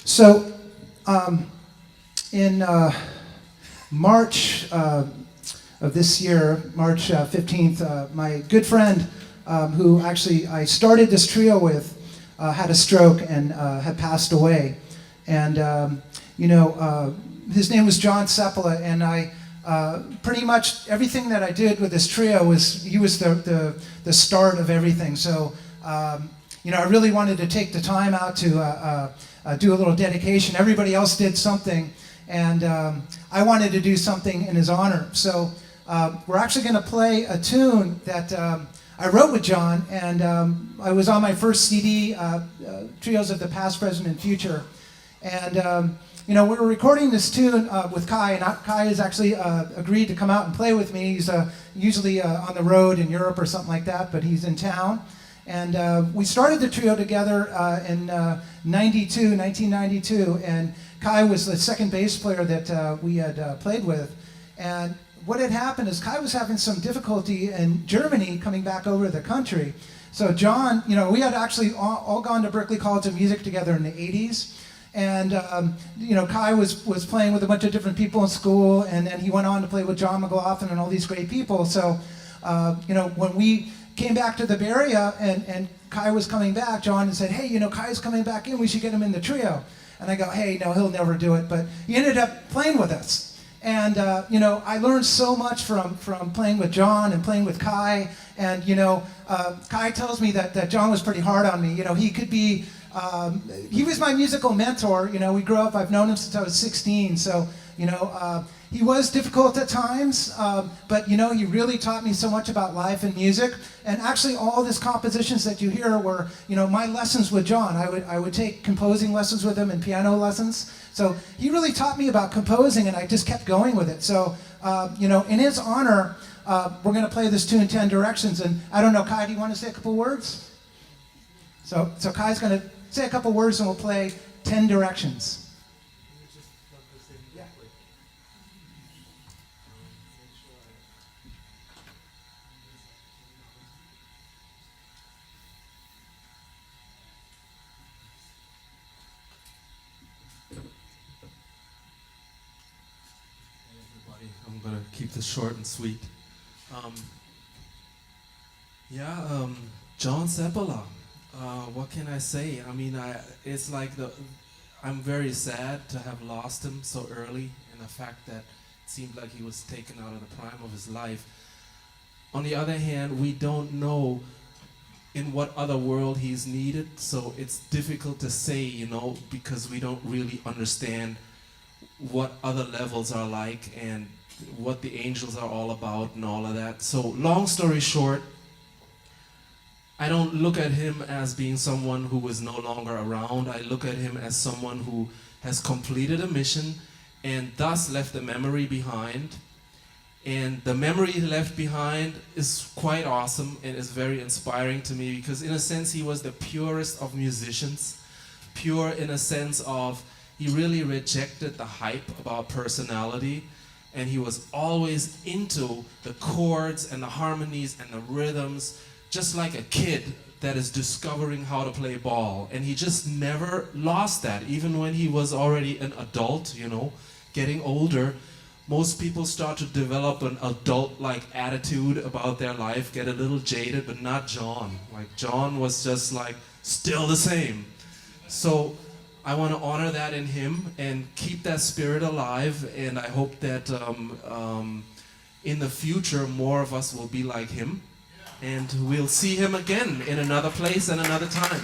So, in March of this year, March 15th, my good friend, who actually I started this trio with, had a stroke and had passed away. And, his name was John Seppala, and I pretty much everything that I did with this trio he was the start of everything. So, I really wanted to take the time out to do a little dedication. Everybody else did something, and I wanted to do something in his honor. So we're actually going to play a tune that I wrote with John, and I was on my first CD, Trios of the Past, Present, and Future. And we were recording this tune with Kai, and Kai has actually agreed to come out and play with me. He's usually on the road in Europe or something like that, but he's in town. And we started the trio together in 1992, and Kai was the second bass player that we had played with. And what had happened is Kai was having some difficulty in Germany coming back over to the country. So John, we had actually all gone to Berklee College of Music together in the 80s. And, Kai was playing with a bunch of different people in school, and then he went on to play with John McLaughlin and all these great people. So, when we came back to the Bay Area and Kai was coming back, John said, hey, Kai's coming back in, we should get him in the trio. And I go, hey, no, he'll never do it. But he ended up playing with us. And, I learned so much from playing with John and playing with Kai. And, Kai tells me that John was pretty hard on me. He could be, he was my musical mentor. We grew up, I've known him since I was 16. So, he was difficult at times, but he really taught me so much about life and music. And actually, all these compositions that you hear were, my lessons with John. I would take composing lessons with him and piano lessons. So he really taught me about composing, and I just kept going with it. So, in his honor, we're going to play this tune, 10 Directions. And I don't know, Kai, do you want to say a couple words? So Kai's going to say a couple words, and we'll play 10 Directions. I'm gonna keep this short and sweet. John Seppala. What can I say? I mean, it's like I'm very sad to have lost him so early, and the fact that it seemed like he was taken out of the prime of his life. On the other hand, we don't know in what other world he's needed, so it's difficult to say, because we don't really understand what other levels are like and what the angels are all about and all of that. So long story short, I don't look at him as being someone who is no longer around. I look at him as someone who has completed a mission and thus left a memory behind. And the memory he left behind is quite awesome and is very inspiring to me, because in a sense he was the purest of musicians. Pure in a sense of he really rejected the hype about personality, and he was always into the chords and the harmonies and the rhythms, just like a kid that is discovering how to play ball. And he just never lost that, even when he was already an adult, getting older. Most people start to develop an adult-like attitude about their life, get a little jaded, but not John. Like, John was just like still the same. So I want to honor that in him and keep that spirit alive, and I hope that in the future more of us will be like him, and we'll see him again in another place and another time.